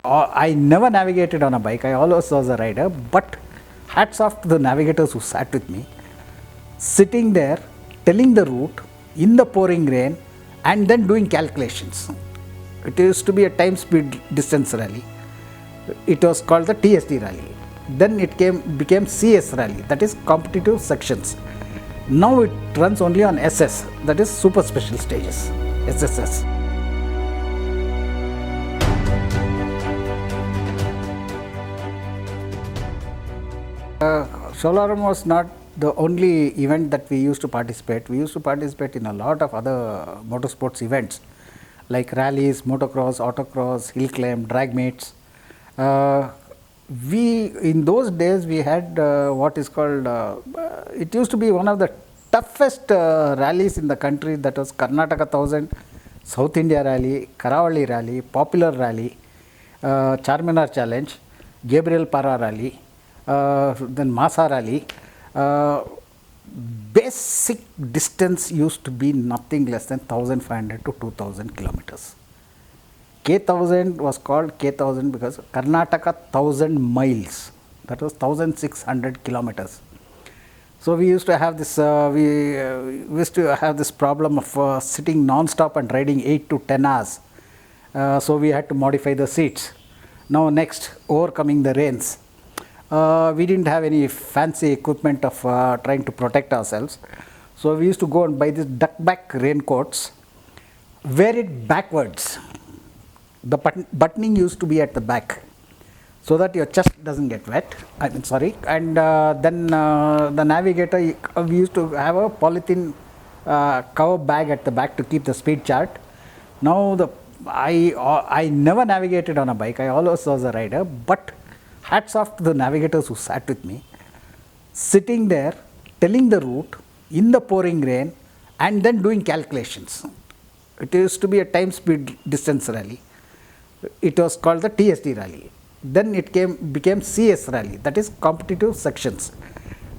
I never navigated on a bike, I always was a rider, but hats off to the navigators who sat with me, sitting there, telling the route in the pouring rain and then doing calculations. It used to be a time speed distance rally. It was called the TSD rally. Then it became CS rally, that is competitive sections. Now it runs only on SS, that is super special stages, SSS. Solarum was not the only event that we used to participate. We used to participate in a lot of other motorsports events like rallies, motocross, autocross, hill climb, drag meets. In those days we had what is called, it used to be one of the toughest rallies in the country, that was Karnataka 1000, South India Rally, Karavali Rally, Popular Rally, Charminar Challenge, Gabriel Para Rally, then Masa Rally. Basic distance used to be nothing less than 1500 to 2000 kilometers. K1000 was called K1000 because Karnataka 1000 miles, that was 1600 kilometers. So we used to have this problem of sitting non-stop and riding 8 to 10 hours. So we had to modify the seats. Now next, overcoming the rains. We didn't have any fancy equipment of trying to protect ourselves. So we used to go and buy these duckback raincoats, wear it backwards. The buttoning used to be at the back so that your chest doesn't get wet. And then the navigator, we used to have a polythene cover bag at the back to keep the speed chart. Now I never navigated on a bike, I always was a rider, but hats off to the navigators who sat with me, sitting there, telling the route in the pouring rain and then doing calculations. It used to be a time speed distance rally. It was called the TSD rally. Then it became CS rally, that is competitive sections.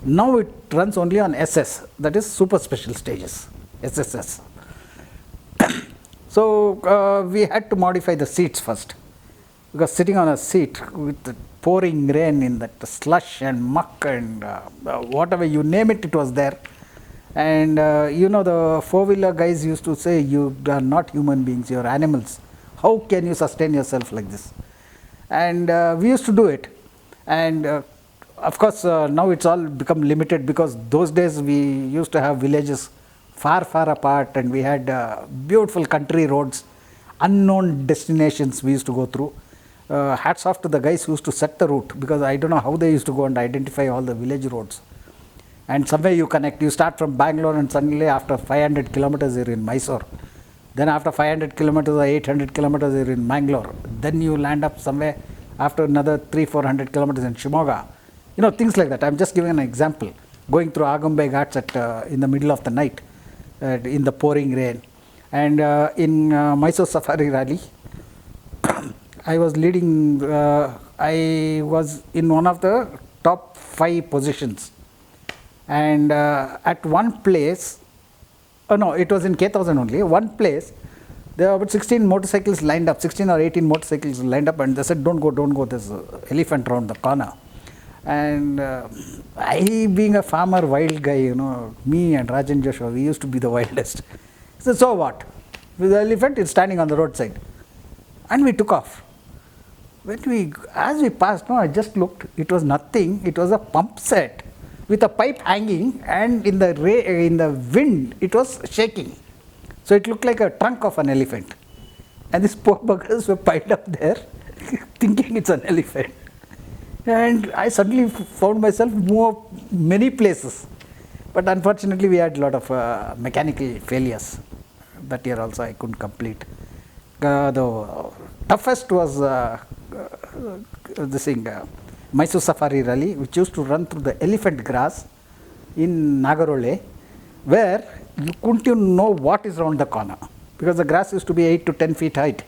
Now it runs only on SS, that is super special stages, SSS. So we had to modify the seats first, because sitting on a seat with the pouring rain in that slush and muck and whatever you name it, it was there. And the four-wheeler guys used to say, you are not human beings, you are animals. How can you sustain yourself like this? And we used to do it. And of course, now it's all become limited, because those days we used to have villages far, far apart, and we had beautiful country roads, unknown destinations we used to go through. Hats off to the guys who used to set the route, because I don't know how they used to go and identify all the village roads. And somewhere you connect, you start from Bangalore and suddenly after 500 kilometers you're in Mysore. Then after 500 kilometers or 800 kilometers you're in Bangalore. Then you land up somewhere after another 300-400 kilometers in Shimoga. Things like that. I'm just giving an example. Going through Agumbe Ghats in the middle of the night in the pouring rain. And in Mysore Safari Rally, I was leading, I was in one of the top 5 positions. And at one place, it was in K1000 only, one place, there were about 16 motorcycles lined up, 16 or 18 motorcycles lined up, and they said, don't go, there's an elephant around the corner. And I, being a farmer, wild guy, me and Rajan Joshua, we used to be the wildest. He said, so what? With the elephant, it's standing on the roadside. And we took off. As we passed, I just looked, it was nothing, it was a pump set with a pipe hanging, and in the wind, it was shaking. So it looked like a trunk of an elephant. And these poor buggers were piled up there, thinking it's an elephant. And I suddenly found myself many places. But unfortunately, we had a lot of mechanical failures. That year also I couldn't complete. The toughest was Mysore Safari Rally, which used to run through the elephant grass in Nagarole, where you couldn't even know what is around the corner, because the grass used to be 8 to 10 feet height.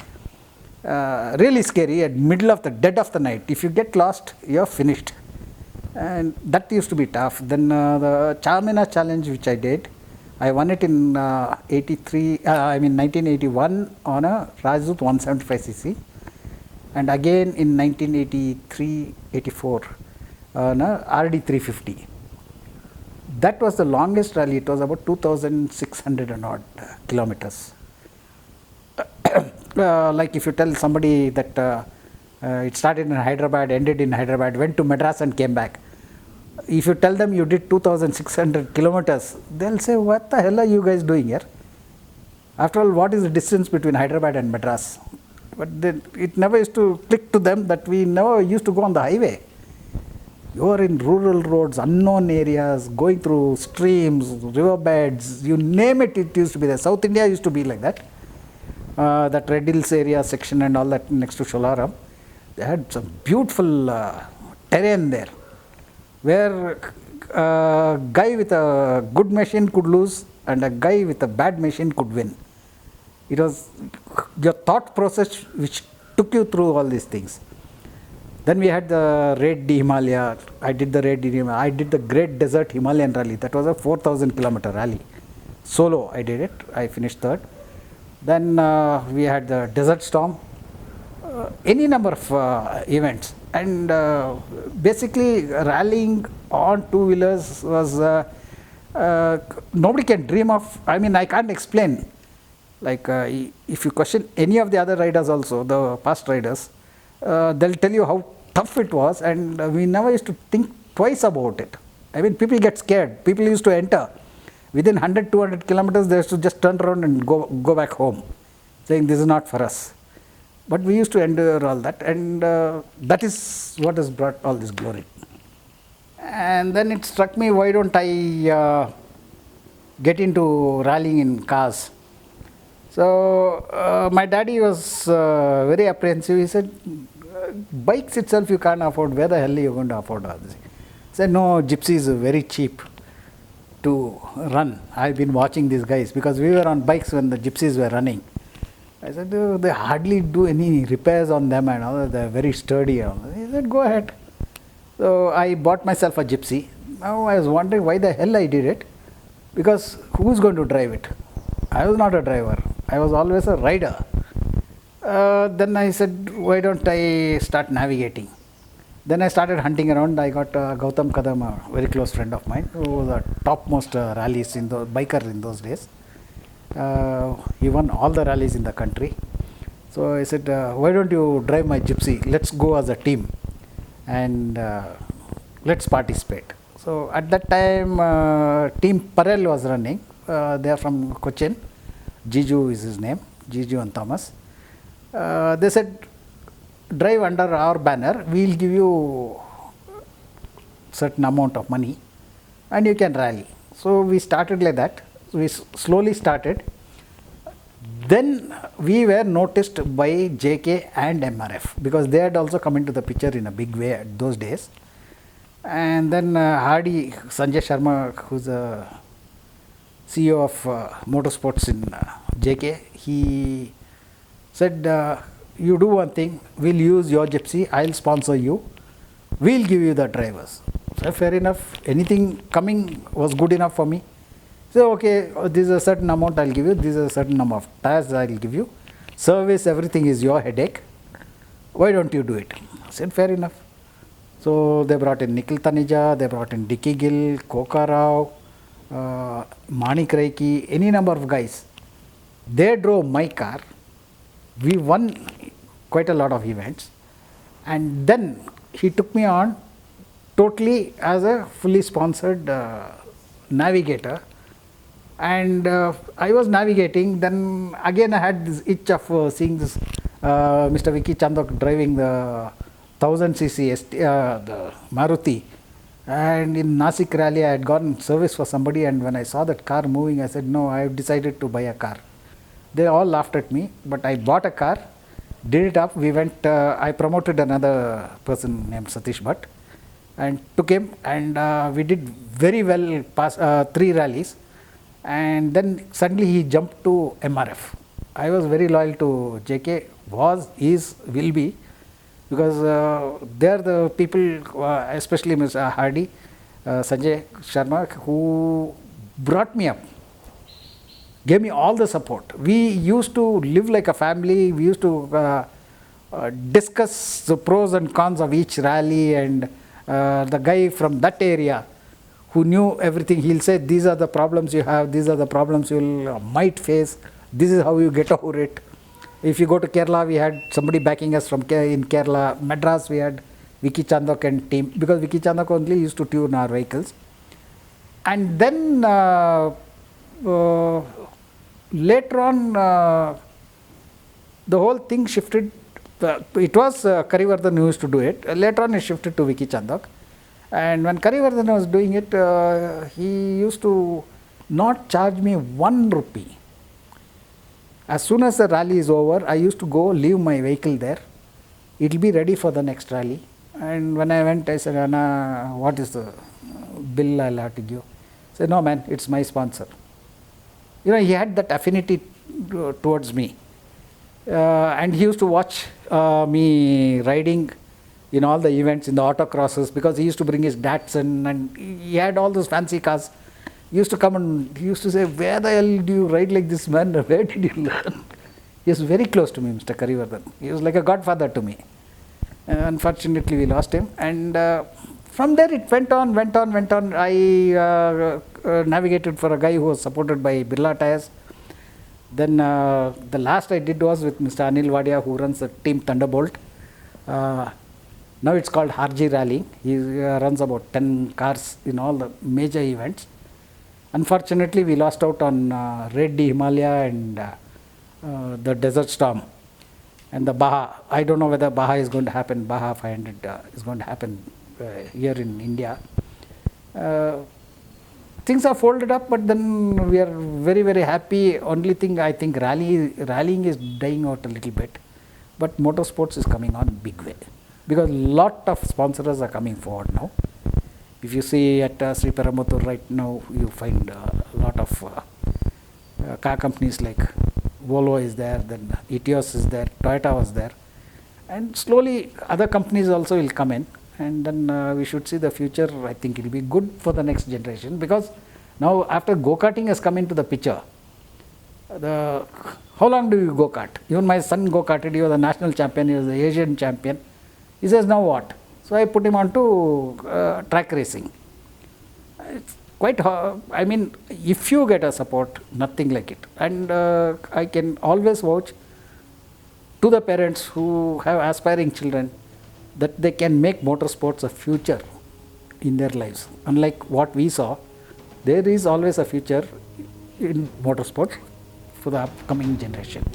Really scary at middle of the dead of the night. If you get lost, you're finished. And that used to be tough. Then the Charminar challenge, which I did, I won it in 1981 on a Rajut 175cc. and again in 1983-84, RD 350. That was the longest rally. It was about 2,600 and odd kilometers. Like if you tell somebody that it started in Hyderabad, ended in Hyderabad, went to Madras and came back. If you tell them you did 2,600 kilometers, they'll say, what the hell are you guys doing here? After all, what is the distance between Hyderabad and Madras? But then it never used to click to them that we never used to go on the highway. You are in rural roads, unknown areas, going through streams, riverbeds, you name it, it used to be there. South India used to be like that. That Red Hills area section and all that next to Sholaram, they had some beautiful terrain there, where a guy with a good machine could lose and a guy with a bad machine could win. It was your thought process which took you through all these things. Then we had the Red Himalaya. I did the Red Himalaya. I did the Great Desert Himalayan Rally. That was a 4,000 kilometer rally. Solo I did it. I finished third. Then we had the Desert Storm. Any number of events. And basically rallying on two-wheelers was nobody can dream of. I mean, I can't explain. Like if you question any of the other riders also, the past riders, they'll tell you how tough it was, and we never used to think twice about it. I mean, people get scared. People used to enter. Within 100, 200 kilometers, they used to just turn around and go back home, saying this is not for us. But we used to endure all that, and that is what has brought all this glory. And then it struck me, why don't I get into rallying in cars? So my daddy was very apprehensive. He said, bikes itself you can't afford, where the hell are you going to afford all this? He said, no, Gypsy is very cheap to run. I've been watching these guys, because we were on bikes when the Gypsies were running. I said, they hardly do any repairs on them and all, they're very sturdy. He said, go ahead. So I bought myself a Gypsy. Now I was wondering why the hell I did it, because who's going to drive it? I was not a driver. I was always a rider. Then I said, why don't I start navigating? Then I started hunting around. I got Gautam Kadam, a very close friend of mine, who was a topmost rallies in the biker in those days. He won all the rallies in the country. So I said, why don't you drive my Gypsy? Let's go as a team and let's participate. So at that time, Team Parel was running. They are from Cochin. Jiju is his name, Jiju and Thomas. They said, drive under our banner, we will give you certain amount of money and you can rally. So we started like that. We slowly started. Then we were noticed by JK and MRF, because they had also come into the picture in a big way at those days. And then Hardy, Sanjay Sharma, who's a CEO of Motorsports in JK, he said, you do one thing, we'll use your Gypsy, I'll sponsor you, we'll give you the drivers. So fair enough, anything coming was good enough for me. So okay, this is a certain amount I'll give you, this is a certain number of tires I'll give you, service, everything is your headache, why don't you do it? I said, fair enough. So they brought in Nikhil Taneja, they brought in Dicky Gill, Koka Rao, Manik Raiki, any number of guys. They drove my car. We won quite a lot of events, and then he took me on totally as a fully sponsored navigator, and I was navigating. Then again I had this itch of seeing this Mr. Vicky Chandhok driving the 1000cc the Maruti, and in Nasik Rally I had gotten service for somebody, and when I saw that car moving, I said, no, I have decided to buy a car. They all laughed at me, but I bought a car, did it up. We went, I promoted another person named Satish Bhatt and took him, and we did very well, past 3 rallies, and then suddenly he jumped to MRF. I was very loyal to JK, was, is, will be, because they are the people, especially Mr. Hardy, Sanjay Sharma, who brought me up, gave me all the support. We used to live like a family. We used to discuss the pros and cons of each rally, and the guy from that area who knew everything, he'll say these are the problems you have, these are the problems you might face, this is how you get over it. If you go to Kerala, we had somebody backing us from in Kerala. Madras, we had Vicky Chandhok and team, because Vicky Chandhok only used to tune our vehicles. And then later on, the whole thing shifted. It was Karivardhan who used to do it. Later on, it shifted to Vicky Chandhok. And when Karivardhan was doing it, he used to not charge me 1 rupee. As soon as the rally is over, I used to go leave my vehicle there. It will be ready for the next rally. And when I went, I said, Anna, what is the bill I'll have to give? He said, no man, it's my sponsor. You know, he had that affinity towards me. And he used to watch me riding in all the events, in the autocrosses, because he used to bring his Datsun and he had all those fancy cars. He used to come and he used to say, where the hell do you ride like this, man? Where did you learn? He was very close to me, Mr. Karivardhan. He was like a godfather to me. Unfortunately, we lost him. And from there it went on. I navigated for a guy who was supported by Birla Tyres. Then the last I did was with Mr. Anil Wadia, who runs the team Thunderbolt. Now it's called Harji Rally. He runs about 10 cars in all the major events. Unfortunately, we lost out on Red Himalaya and the Desert Storm and the Baja. I don't know whether Baja is going to happen. Baja 500 is going to happen here in India. Things are folded up, but then we are very, very happy. Only thing, I think rallying is dying out a little bit, but motorsports is coming on big way, because lot of sponsors are coming forward now. If you see at Sri Perambuttur right now, you find a lot of car companies like Volvo is there, then Etios is there, Toyota was there, and slowly other companies also will come in, and then we should see the future. I think it will be good for the next generation, because now after go-karting has come into the picture, how long do you go-kart? Even my son go-karted, he was a national champion, he was the Asian champion. He says, now what? So I put him on to track racing. It's quite hard. I mean, if you get a support, nothing like it. And I can always vouch to the parents who have aspiring children that they can make motorsports a future in their lives. Unlike what we saw, there is always a future in motorsports for the upcoming generation.